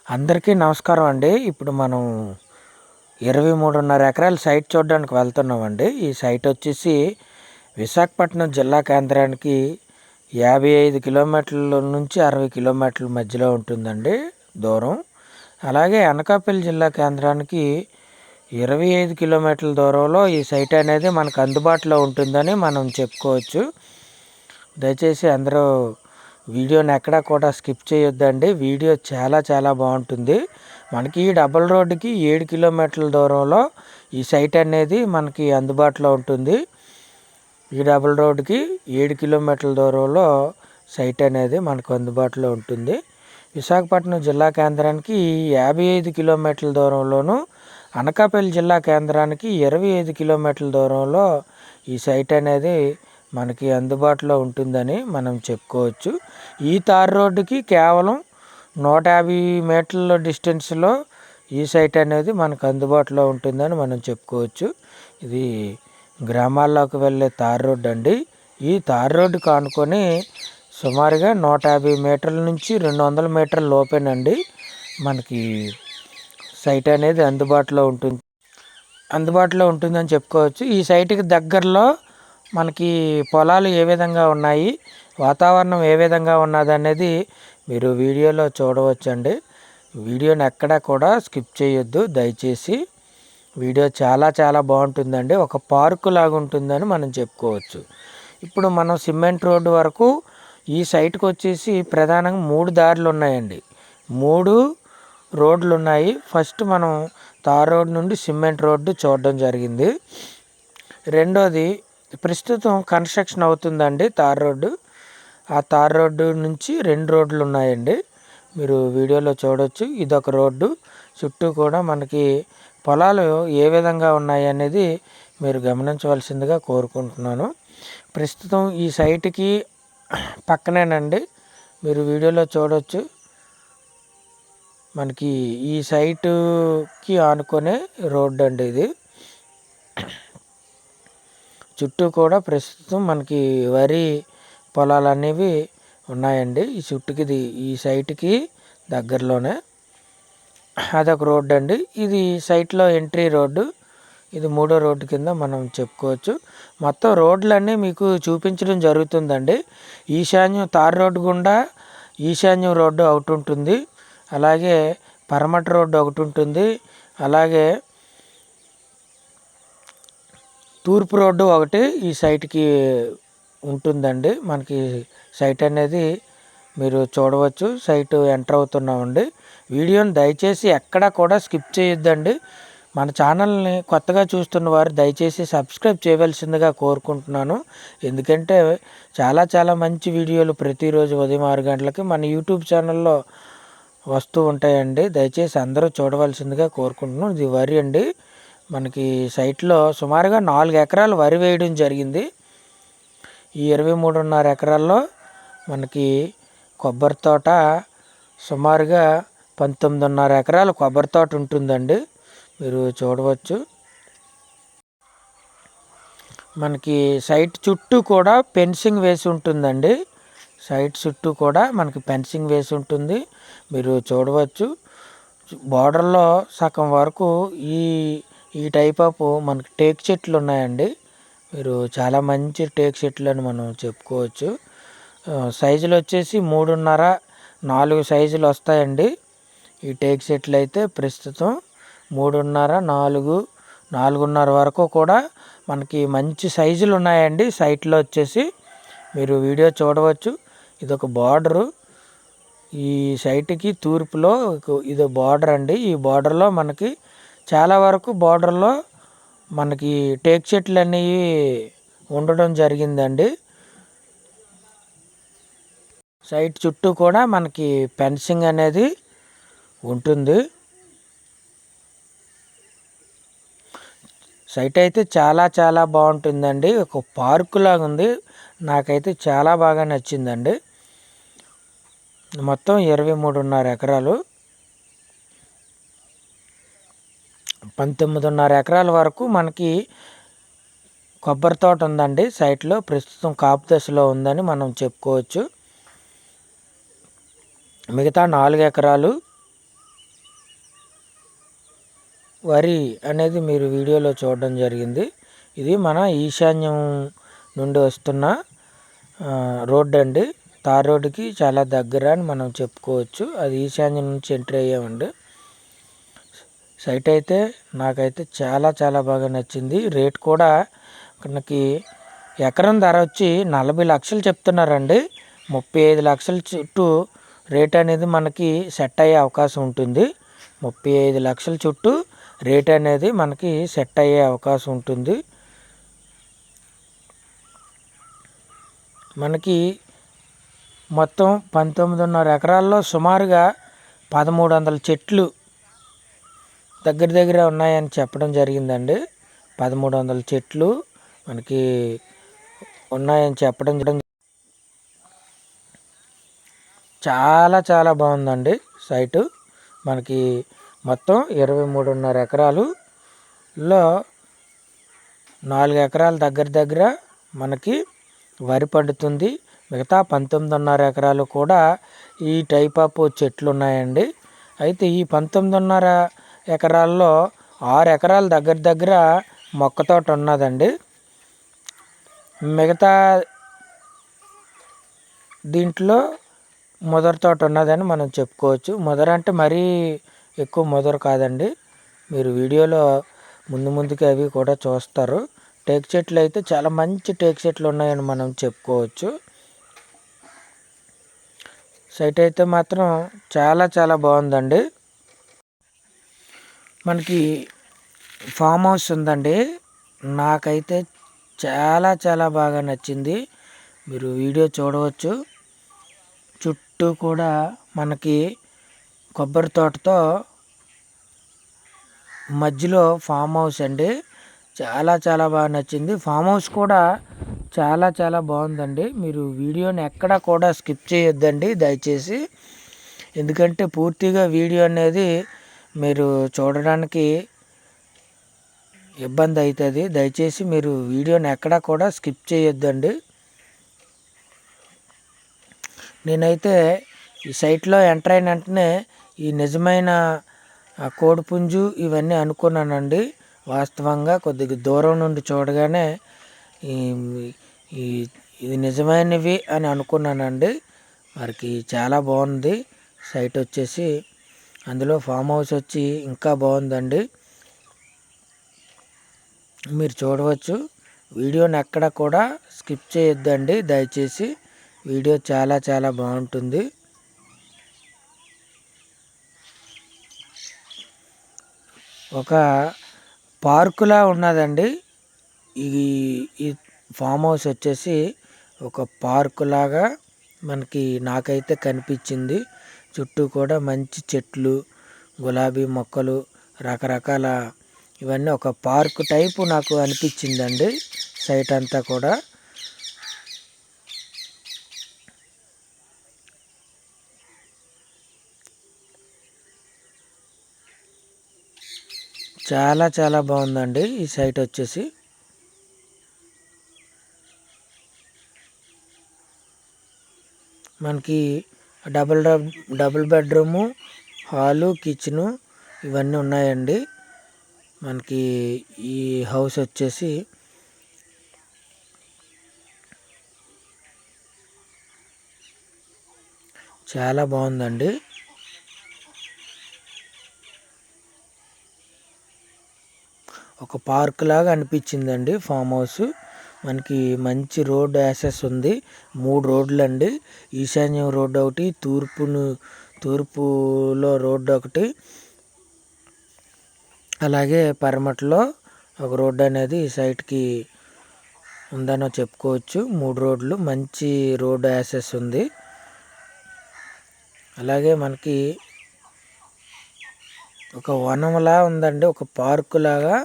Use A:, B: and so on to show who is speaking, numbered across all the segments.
A: అందరికీ నమస్కారం అండి. ఇప్పుడు మనం 23.5 ఎకరాల సైట్ చూడడానికి వెళ్తున్నామండి. ఈ సైట్ వచ్చేసి విశాఖపట్నం జిల్లా కేంద్రానికి 55 కిలోమీటర్ల నుంచి 60 కిలోమీటర్ల మధ్యలో ఉంటుందండి దూరం. అలాగే అనకాపల్లి జిల్లా కేంద్రానికి 25 కిలోమీటర్ల దూరంలో ఈ సైట్ అనేది మనకు అందుబాటులో ఉంటుందని మనం చెప్పుకోవచ్చు. దయచేసి అందరూ వీడియోని ఎక్కడా కూడా స్కిప్ చేయొద్దండి. వీడియో చాలా బాగుంటుంది. మనకి ఈ డబుల్ రోడ్డుకి 7 కిలోమీటర్ల దూరంలో ఈ సైట్ అనేది మనకి అందుబాటులో ఉంటుంది. ఈ డబుల్ రోడ్డుకి 7 కిలోమీటర్ల దూరంలో సైట్ అనేది మనకు అందుబాటులో ఉంటుంది. విశాఖపట్నం జిల్లా కేంద్రానికి 55 కిలోమీటర్ల దూరంలోను, అనకాపల్లి జిల్లా కేంద్రానికి 25 కిలోమీటర్ల దూరంలో ఈ సైట్ అనేది మనకి అందుబాటులో ఉంటుందని మనం చెప్పుకోవచ్చు. ఈ తార్ రోడ్డుకి కేవలం 150 మీటర్ల డిస్టెన్స్లో ఈ సైట్ అనేది మనకు అందుబాటులో ఉంటుందని మనం చెప్పుకోవచ్చు. ఇది గ్రామాల్లోకి వెళ్ళే తార్ రోడ్డు అండి. ఈ తార్ రోడ్డు కానుకొని సుమారుగా 150 మీటర్ల నుంచి 200 మీటర్ల లోపేనండి మనకి సైట్ అనేది అందుబాటులో ఉంటుందని చెప్పుకోవచ్చు. ఈ సైట్కి దగ్గరలో మనకి పొలాలు ఏ విధంగా ఉన్నాయి, వాతావరణం ఏ విధంగా ఉన్నది అనేది మీరు వీడియోలో చూడవచ్చండి. వీడియోని ఎక్కడా కూడా స్కిప్ చేయొద్దు దయచేసి. వీడియో చాలా బాగుంటుందండి. ఒక పార్కు లాగా ఉంటుందని మనం చెప్పుకోవచ్చు. ఇప్పుడు మనం సిమెంట్ రోడ్డు వరకు ఈ సైట్కి వచ్చేసి ప్రధానంగా 3 దారులు ఉన్నాయండి. 3 రోడ్లు ఉన్నాయి. ఫస్ట్ మనం తార్ రోడ్డు నుండి సిమెంట్ రోడ్డు చూడడం జరిగింది. రెండోది ప్రస్తుతం కన్స్ట్రక్షన్ అవుతుందండి తార్ రోడ్డు. ఆ తార్ రోడ్డు నుంచి 2 రోడ్లు ఉన్నాయండి, మీరు వీడియోలో చూడవచ్చు. ఇదొక రోడ్డు. చుట్టూ కూడా మనకి పొలాలు ఏ విధంగా ఉన్నాయి అనేది మీరు గమనించవలసిందిగా కోరుకుంటున్నాను. ప్రస్తుతం ఈ సైట్కి పక్కనేనండి, మీరు వీడియోలో చూడవచ్చు. మనకి ఈ సైటుకి ఆనుకునే రోడ్డు అండి ఇది. చుట్టూ కూడా ప్రస్తుతం మనకి వరి పొలాలు అనేవి ఉన్నాయండి. ఈ సైట్కి దగ్గరలోనే అదొక రోడ్డు అండి. ఇది సైట్లో ఎంట్రీ రోడ్డు. ఇది 3వ రోడ్డు కింద మనం చెప్పుకోవచ్చు. మొత్తం రోడ్లన్నీ మీకు చూపించడం జరుగుతుందండి. ఈశాన్యం తార్ రోడ్డు గుండా ఈశాన్యం రోడ్డు ఒకటి ఉంటుంది, అలాగే పరమట రోడ్డు ఒకటి ఉంటుంది, అలాగే తూర్పు రోడ్డు ఒకటి ఈ సైట్కి ఉంటుందండి. మనకి సైట్ అనేది మీరు చూడవచ్చు. సైట్ ఎంటర్ అవుతున్నామండి. వీడియోని దయచేసి ఎక్కడా కూడా స్కిప్ చేయొద్దండి. మన ఛానల్ని కొత్తగా చూస్తున్న వారు దయచేసి సబ్స్క్రైబ్ చేయవలసిందిగా కోరుకుంటున్నాను. ఎందుకంటే చాలా మంచి వీడియోలు ప్రతిరోజు ఉదయం 6 గంటలకి మన యూట్యూబ్ ఛానల్లో వస్తూ ఉంటాయండి. దయచేసి అందరూ చూడవలసిందిగా కోరుకుంటున్నాను. ఇది వరి అండి. మనకి సైట్లో సుమారుగా 4 ఎకరాలు వరి వేయడం జరిగింది. ఈ 23.5 ఎకరాల్లో మనకి కొబ్బరి తోట సుమారుగా 19.5 ఎకరాల కొబ్బరి తోట ఉంటుందండి, మీరు చూడవచ్చు. మనకి సైట్ చుట్టూ కూడా ఫెన్సింగ్ వేసి ఉంటుందండి. సైట్ చుట్టూ కూడా మనకి ఫెన్సింగ్ వేసి ఉంటుంది, మీరు చూడవచ్చు. బార్డర్లో సగం వరకు ఈ టైప్ ఆఫ్ మనకి టేక్ చెట్లు ఉన్నాయండి. మీరు చాలా మంచి టేక్ చెట్లు అని మనం చెప్పుకోవచ్చు. సైజులు వచ్చేసి 3.5, 4 సైజులు వస్తాయండి. ఈ టేక్ చెట్లు అయితే ప్రస్తుతం 3.5, 4, 4.5 వరకు కూడా మనకి మంచి సైజులు ఉన్నాయండి సైట్లో వచ్చేసి. మీరు వీడియో చూడవచ్చు. ఇదొక బార్డరు. ఈ సైట్కి తూర్పులో ఇది బార్డర్ అండి. ఈ బార్డర్లో మనకి చాలా వరకు బార్డర్లో మనకి టేక్ చెట్లు అనేవి ఉండడం జరిగిందండి. సైట్ చుట్టూ కూడా మనకి ఫెన్సింగ్ అనేది ఉంటుంది. సైట్ అయితే చాలా బాగుంటుందండి. ఒక పార్కు లాగా ఉంది. నాకైతే చాలా బాగా నచ్చిందండి. మొత్తం 23.5 ఎకరాలు, 19.5 ఎకరాల వరకు మనకి కొబ్బరి తోట ఉందండి సైట్లో. ప్రస్తుతం కాపు దశలో ఉందని మనం చెప్పుకోవచ్చు. మిగతా 4 ఎకరాలు వరి అనేది మీరు వీడియోలో చూడడం జరిగింది. ఇది మన ఈశాన్యం నుండి వస్తున్న రోడ్డు అండి. తార్ రోడ్డుకి చాలా దగ్గర అని మనం చెప్పుకోవచ్చు. అది ఈశాన్యం నుంచి ఎంట్రీ అయ్యామండి. సైట్ అయితే నాకైతే చాలా చాలా బాగా నచ్చింది. రేట్ కూడా మనకి ఎకరం ధర వచ్చి 40 లక్షలు చెప్తున్నారండి. 35 లక్షల చుట్టూ రేట్ అనేది మనకి సెట్ అయ్యే అవకాశం ఉంటుంది. 35 లక్షల చుట్టూ రేట్ అనేది మనకి సెట్ అయ్యే అవకాశం ఉంటుంది. మనకి మొత్తం 19.5 ఎకరాల్లో సుమారుగా 1300 చెట్లు దగ్గర ఉన్నాయని చెప్పడం జరిగిందండి. 1300 చెట్లు మనకి ఉన్నాయని చెప్పడం చాలా చాలా బాగుందండి సైటు. మనకి మొత్తం 23.5 ఎకరాలులో 4 ఎకరాల దగ్గర మనకి వరి పండుతుంది. మిగతా 19.5 ఎకరాలు కూడా ఈ టైప్ ఆఫ్ చెట్లు ఉన్నాయండి. అయితే ఈ 19.5 ఎకరాల్లో 6 ఎకరాల దగ్గర మొక్క తోట ఉన్నదండి. మిగతా దీంట్లో ముదర తోట ఉన్నదని మనం చెప్పుకోవచ్చు. ముదర అంటే మరీ ఎక్కువ ముదర కాదండి. మీరు వీడియోలో ముందుకి అవి కూడా చూస్తారు. టేకు చెట్లు అయితే చాలా మంచి టేకు చెట్లు ఉన్నాయని మనం చెప్పుకోవచ్చు. సైట్ అయితే మాత్రం చాలా చాలా బాగుందండి. మనకి ఫామ్ హౌస్ ఉందండి. నాకైతే చాలా చాలా బాగా నచ్చింది. మీరు వీడియో చూడవచ్చు. చుట్టూ కూడా మనకి కొబ్బరి తోటతో మధ్యలో ఫామ్ హౌస్ అండి. చాలా చాలా బాగా నచ్చింది. ఫామ్ హౌస్ కూడా చాలా చాలా బాగుందండి. మీరు వీడియోని ఎక్కడా కూడా స్కిప్ చేయొద్దండి దయచేసి. ఎందుకంటే పూర్తిగా వీడియో అనేది మీరు చూడడానికి ఇబ్బంది అవుతుంది. దయచేసి మీరు వీడియోని ఎక్కడా కూడా స్కిప్ చేయొద్దండి. నేనైతే ఈ సైట్లో ఎంటర్ అయిన వెంటనే ఈ నిజమైన కోడిపుంజు ఇవన్నీ అనుకున్నానండి. వాస్తవంగా కొద్దిగా దూరం నుండి చూడగానే ఇది నిజమైనవి అని అనుకున్నానండి. వారికి చాలా బాగుంది సైట్ వచ్చేసి. అందులో ఫామ్ హౌస్ వచ్చి ఇంకా బాగుందండి. మీరు చూడవచ్చు. వీడియోని ఎక్కడ కూడా స్కిప్ చేయొద్దండి దయచేసి. వీడియో చాలా చాలా బాగుంటుంది. ఒక పార్కులా ఉన్నదండి. ఈ ఫామ్ హౌస్ వచ్చేసి ఒక పార్కు లాగా నాకైతే కనిపించింది. చుట్టూ కూడా మంచి చెట్లు, గులాబీ మొక్కలు, రకరకాల ఇవన్నీ ఒక పార్కు టైపు నాకు అనిపించిందండి సైట్ అంతా కూడా. చాలా చాలా బాగుందండి ఈ సైట్ వచ్చేసి. మనకి డబుల్ బెడ్రూము, హాలు, కిచెను ఇవన్నీ ఉన్నాయండి. మనకి ఈ హౌస్ వచ్చేసి చాలా బాగుందండి. ఒక పార్క్ లాగా అనిపించిందండి ఫామ్ హౌస్. మనకి మంచి రోడ్ యాక్సెస్ ఉంది. 3 రోడ్లు అండి. ఈశాన్యం రోడ్డు ఒకటి, తూర్పులో రోడ్డు ఒకటి, అలాగే పరమట్లో ఒక రోడ్డు అనేది సైట్కి ఉందనో చెప్పుకోవచ్చు. 3 రోడ్లు, మంచి రోడ్ యాక్సెస్ ఉంది. అలాగే మనకి ఒక వనంలా ఉందండి. ఒక పార్కు లాగా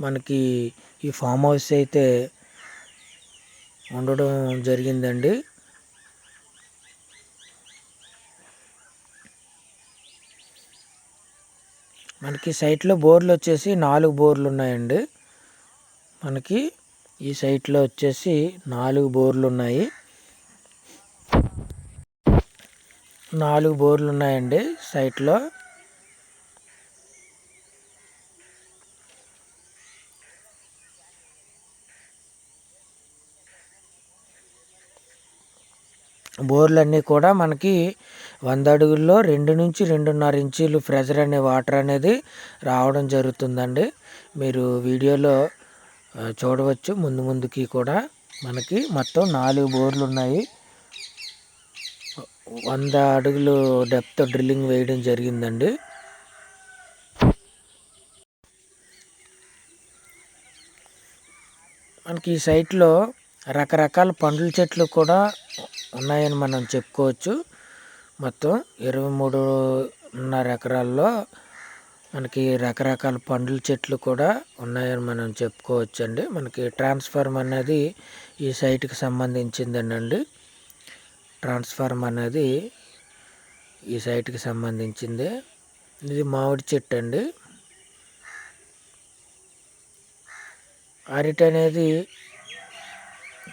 A: మనకి ఈ ఫామ్ హౌస్ అయితే ఉండడం జరిగిందండి. మనకి సైట్లో బోర్లు వచ్చేసి 4 బోర్లు ఉన్నాయండి. మనకి ఈ సైట్లో వచ్చేసి 4 బోర్లు ఉన్నాయి. 4 బోర్లు ఉన్నాయండి సైట్లో. బోర్లన్నీ కూడా మనకి 100 అడుగుల్లో 2 నుంచి 2.5 ఇంచీలు ప్రెజర్ అనే వాటర్ అనేది రావడం జరుగుతుందండి. మీరు వీడియోలో చూడవచ్చు. ముందుకి కూడా మనకి మొత్తం 4 బోర్లు ఉన్నాయి. 100 అడుగులు డెప్త్ డ్రిల్లింగ్ వేయడం జరిగిందండి. మనకి ఈ సైట్లో రకరకాల పండ్ల చెట్లు కూడా ఉన్నాయని మనం చెప్పుకోవచ్చు. మొత్తం 23.5 ఎకరాల్లో మనకి రకరకాల పండ్ల చెట్లు కూడా ఉన్నాయని మనం చెప్పుకోవచ్చు అండి. మనకి ట్రాన్స్ఫార్మర్ అనేది ఈ సైట్కి సంబంధించిందేనండి. ట్రాన్స్ఫార్మర్ అనేది ఈ సైట్కి సంబంధించింది. ఇది మామిడి చెట్టు అండి. అరటి అనేది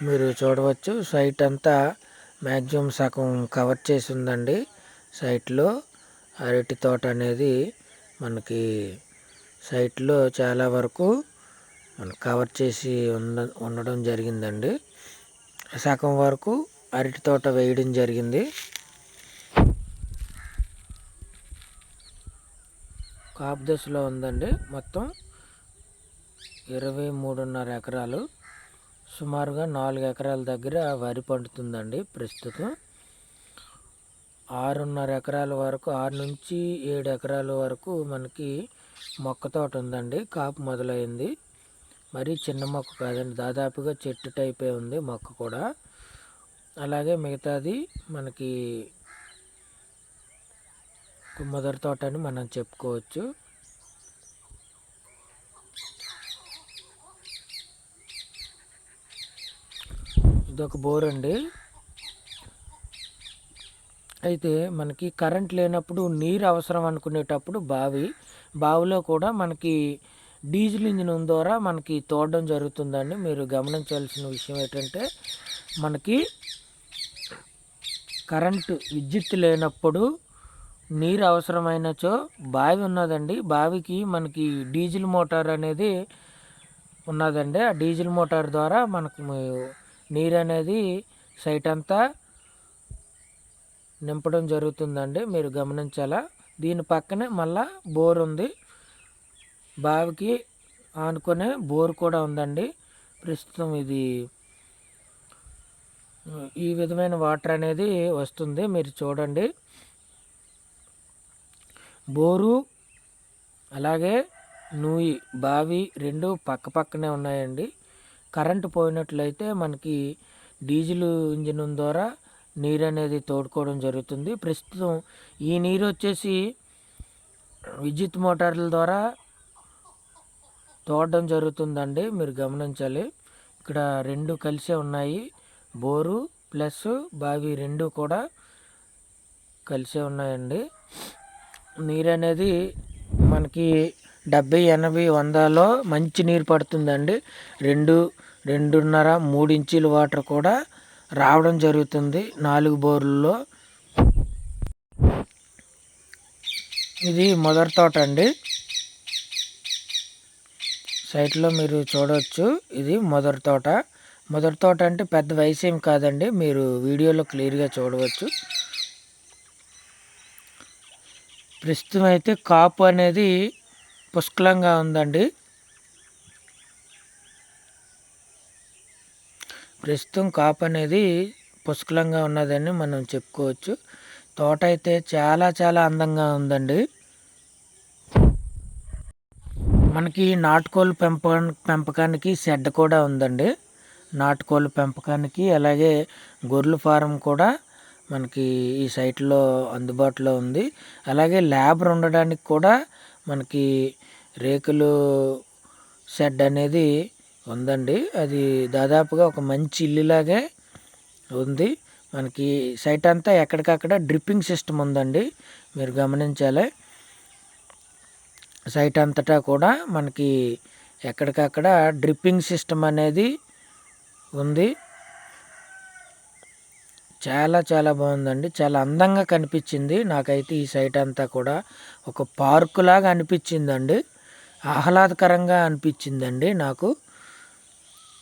A: మీరు చూడవచ్చు. సైట్ అంతా మ్యాక్సిమం సగం కవర్ చేసి ఉందండి. సైట్లో అరటి తోట అనేది మనకి సైట్లో చాలా వరకు మనం కవర్ చేసి ఉండడం జరిగిందండి. సగం వరకు అరటి తోట వేయడం జరిగింది. కాపు దశలో ఉందండి. మొత్తం 23.5 ఎకరాలు, సుమారుగా 4 ఎకరాల దగ్గర వరి పండుతుందండి. ప్రస్తుతం 6.5 ఎకరాల వరకు, 6 నుంచి 7 ఎకరాల వరకు మనకి మొక్క తోట ఉందండి. కాపు మొదలైంది. మరీ చిన్న మొక్క కాదండి, దాదాపుగా చెట్టు టైపే ఉంది మొక్క కూడా. అలాగే మిగతాది మనకి మొదటి తోట అని మనం చెప్పుకోవచ్చు. ఇదొక బోర్ అండి. అయితే మనకి కరెంట్ లేనప్పుడు నీరు అవసరం అనుకునేటప్పుడు బావిలో కూడా మనకి డీజిల్ ఇంజిన్ ద్వారా మనకి తోడడం జరుగుతుందండి. మీరు గమనించాల్సిన విషయం ఏంటంటే, మనకి కరెంటు విద్యుత్ లేనప్పుడు నీరు అవసరమైనచో బావి ఉన్నదండి. బావికి మనకి డీజిల్ మోటార్ అనేది ఉన్నదండి. ఆ డీజిల్ మోటార్ ద్వారా మనకు నీరు అనేది సైట్ అంతా నింపడం జరుగుతుందండి. మీరు గమనించాలా. దీని పక్కనే మళ్ళా బోర్ ఉంది. బావికి ఆనుకునే బోర్ కూడా ఉందండి. ప్రస్తుతం ఇది ఈ విధమైన వాటర్ అనేది వస్తుంది. మీరు చూడండి, బోరు అలాగే నూయి బావి రెండు పక్క పక్కనే ఉన్నాయండి. కరెంటు పోయినట్లయితే మనకి డీజిల్ ఇంజిన్ ద్వారా నీరు అనేది తోడుకోవడం జరుగుతుంది. ప్రస్తుతం ఈ నీరు వచ్చేసి విద్యుత్ మోటార్ల ద్వారా తోడడం జరుగుతుందండి. మీరు గమనించాలి. ఇక్కడ రెండు కలిసే ఉన్నాయి. బోరు ప్లస్ బావి రెండు కూడా కలిసే ఉన్నాయండి. నీరు అనేది మనకి 70, 80, 100లో మంచి నీరు పడుతుందండి. 2.5, 3 ఇంచీల వాటర్ కూడా రావడం జరుగుతుంది 4 బోర్లలో. ఇది మొదటి తోట అండి. సైట్లో మీరు చూడవచ్చు. ఇది మొదటి తోట. మొదటి తోట అంటే పెద్ద వయసు ఏం కాదండి. మీరు వీడియోలో క్లియర్గా చూడవచ్చు. ప్రస్తుతం అయితే కాపు అనేది పుష్కలంగా ఉందండి. ప్రస్తుతం కాపు అనేది పుష్కలంగా ఉన్నదని మనం చెప్పుకోవచ్చు. తోట అయితే చాలా చాలా అందంగా ఉందండి. మనకి నాటుకోళ్ళ పెంపకానికి షెడ్ కూడా ఉందండి. నాటుకోళ్ళ పెంపకానికి అలాగే గొర్రెల ఫారం కూడా మనకి ఈ సైట్లో అందుబాటులో ఉంది. అలాగే లేబర్ ఉండడానికి కూడా మనకి రేకులు షెడ్ అనేది ఉందండి. అది దాదాపుగా ఒక మంచి ఇల్లులాగే ఉంది. మనకి సైట్ అంతా ఎక్కడికక్కడ డ్రిప్పింగ్ సిస్టమ్ ఉందండి. మీరు గమనించాలి. సైట్ అంతటా కూడా మనకి ఎక్కడికక్కడ డ్రిప్పింగ్ సిస్టమ్ అనేది ఉంది. చాలా చాలా బాగుందండి. చాలా అందంగా కనిపించింది నాకైతే. ఈ సైట్ అంతా కూడా ఒక పార్కు లాగా అనిపించిందండి. ఆహ్లాదకరంగా అనిపించిందండి నాకు.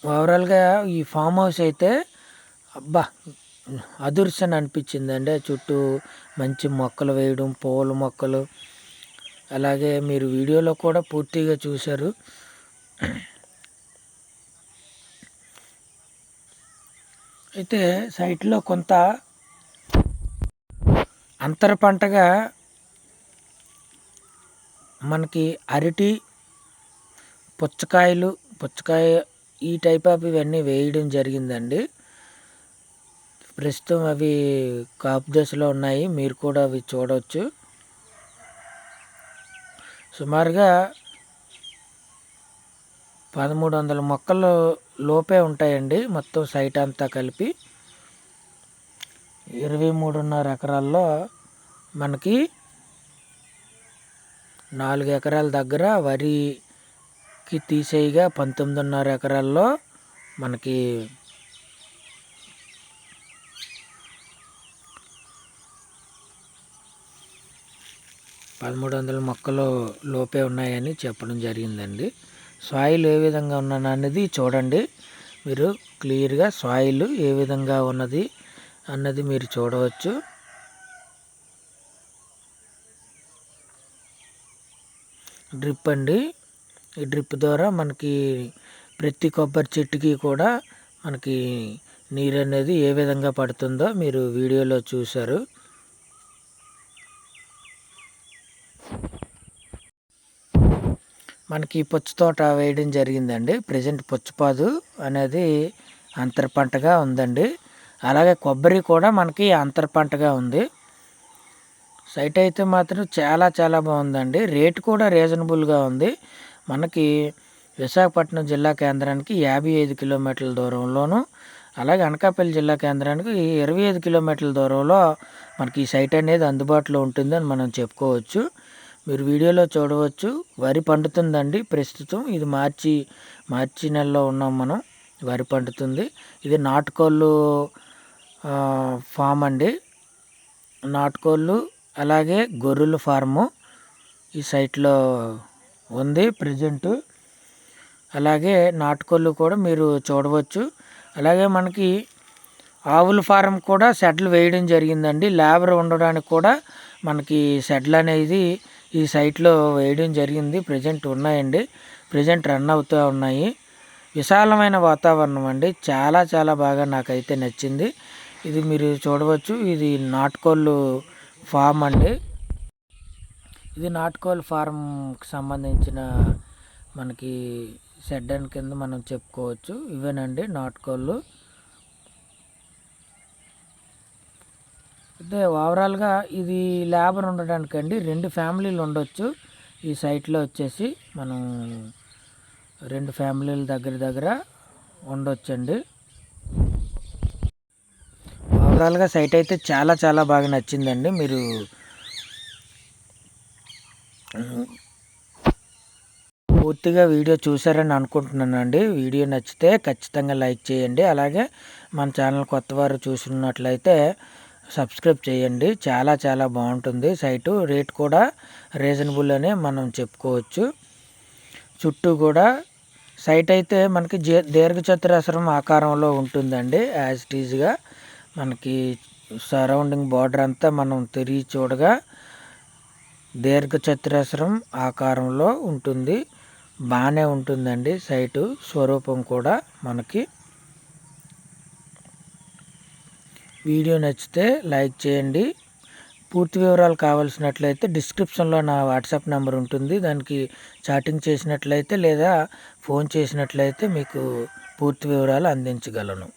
A: ఓవరాల్గా ఈ ఫామ్ హౌస్ అయితే అబ్బా అదుర్సని అనిపించిందండి. చుట్టూ మంచి మొక్కలు వేయడం, పూల మొక్కలు, అలాగే మీరు వీడియోలో కూడా పూర్తిగా చూశారు. అయితే సైట్లో కొంత అంతర పంటగా మనకి అరటి, పుచ్చకాయ ఈ టైప్ ఆఫ్ ఇవన్నీ వేయడం జరిగిందండి. ప్రస్తుతం అవి కాపు దశలో ఉన్నాయి, మీరు కూడా అవి చూడవచ్చు. సుమారుగా 1300 మొక్కలు లోపే ఉంటాయండి మొత్తం సైట్ అంతా కలిపి. 23.5 ఎకరాల్లో మనకి 4 ఎకరాల దగ్గర వరికి తీసేయగా 19.5 ఎకరాల్లో మనకి 1300 మొక్కలు లోపే ఉన్నాయని చెప్పడం జరిగిందండి. సాయిల్ ఏ విధంగా ఉన్నది చూడండి. మీరు క్లియర్గా సాయిల్ ఏ విధంగా ఉన్నది అన్నది మీరు చూడవచ్చు. డ్రిప్ అండి. ఈ డ్రిప్ ద్వారా మనకి ప్రతి కొబ్బరి చెట్టుకి కూడా మనకి నీరు అనేది ఏ విధంగా పడుతుందో మీరు వీడియోలో చూశారు. మనకి పుచ్చ తోట వేయడం జరిగిందండి. ప్రజెంట్ పుచ్చపాదు అనేది అంతర పంటగా ఉందండి. అలాగే కొబ్బరి కూడా మనకి అంతర పంటగా ఉంది. సైట్ అయితే మాత్రం చాలా చాలా బాగుందండి. రేటు కూడా రీజనబుల్గా ఉంది. మనకి విశాఖపట్నం జిల్లా కేంద్రానికి 55 కిలోమీటర్ల దూరంలోను, అలాగే అనకాపల్లి జిల్లా కేంద్రానికి 25 కిలోమీటర్ల దూరంలో మనకి ఈ సైట్ అనేది అందుబాటులో ఉంటుందని మనం చెప్పుకోవచ్చు. మీరు వీడియోలో చూడవచ్చు, వరి పండుతుందండి ప్రస్తుతం. ఇది మార్చి నెలలో ఉన్నాం మనం. వరి పండుతుంది. ఇది నాటుకోళ్ళు ఫామ్ అండి. నాటుకోళ్ళు అలాగే గొర్రెల ఫార్ము ఈ సైట్లో ఉంది ప్రజెంటు. అలాగే నాటుకోళ్ళు కూడా మీరు చూడవచ్చు. అలాగే మనకి ఆవుల ఫారం కూడా షెడ్లు వేయడం జరిగిందండి. లేబర్ ఉండడానికి కూడా మనకి షెడ్లు అనేది ఈ సైట్లో వేయడం జరిగింది. ప్రజెంట్ ఉన్నాయండి. ప్రజెంట్ రన్ అవుతూ ఉన్నాయి. విశాలమైన వాతావరణం అండి. చాలా చాలా బాగా నాకైతే నచ్చింది. ఇది మీరు చూడవచ్చు. ఇది నాటుకోళ్ళు ఫామ్ అండి. ఇది నాటుకోళ్ళ ఫారంకి సంబంధించిన మనకి షెడ్ అని కింద మనం చెప్పుకోవచ్చు. ఇవేనండి నాటుకోళ్ళు. అయితే ఓవరాల్గా ఇది లేబర్ ఉండడానికండి 2 ఫ్యామిలీలు ఉండొచ్చు. ఈ సైట్లో వచ్చేసి మనం 2 ఫ్యామిలీలు దగ్గర ఉండొచ్చండి. ఓవరాల్గా సైట్ అయితే చాలా చాలా బాగా నచ్చిందండి. మీరు పూర్తిగా వీడియో చూసారని అనుకుంటున్నానండి. వీడియో నచ్చితే ఖచ్చితంగా లైక్ చేయండి. అలాగే మన ఛానల్ కొత్త వారు చూస్తున్నట్లయితే సబ్స్క్రైబ్ చేయండి. చాలా చాలా బాగుంటుంది సైటు. రేట్ కూడా రీజనబుల్ అనే మనం చెప్పుకోవచ్చు. చుట్టూ కూడా సైట్ అయితే మనకి దీర్ఘచతురస్రం ఆకారంలో ఉంటుందండి. యాజ్ ఇట్ ఈజ్గా మనకి సరౌండింగ్ బార్డర్ అంతా మనం తిరిగి చూడగా దీర్ఘచతురస్రం ఆకారంలో ఉంటుంది. బాగానే ఉంటుందండి సైటు స్వరూపం కూడా మనకి. వీడియో నచ్చితే లైక్ చేయండి. పూర్తి వివరాలు కావాల్సినట్లయితే డిస్క్రిప్షన్లో నా వాట్సాప్ నెంబర్ ఉంటుంది. దానికి చాటింగ్ చేసినట్లయితే లేదా ఫోన్ చేసినట్లయితే మీకు పూర్తి వివరాలు అందించగలను.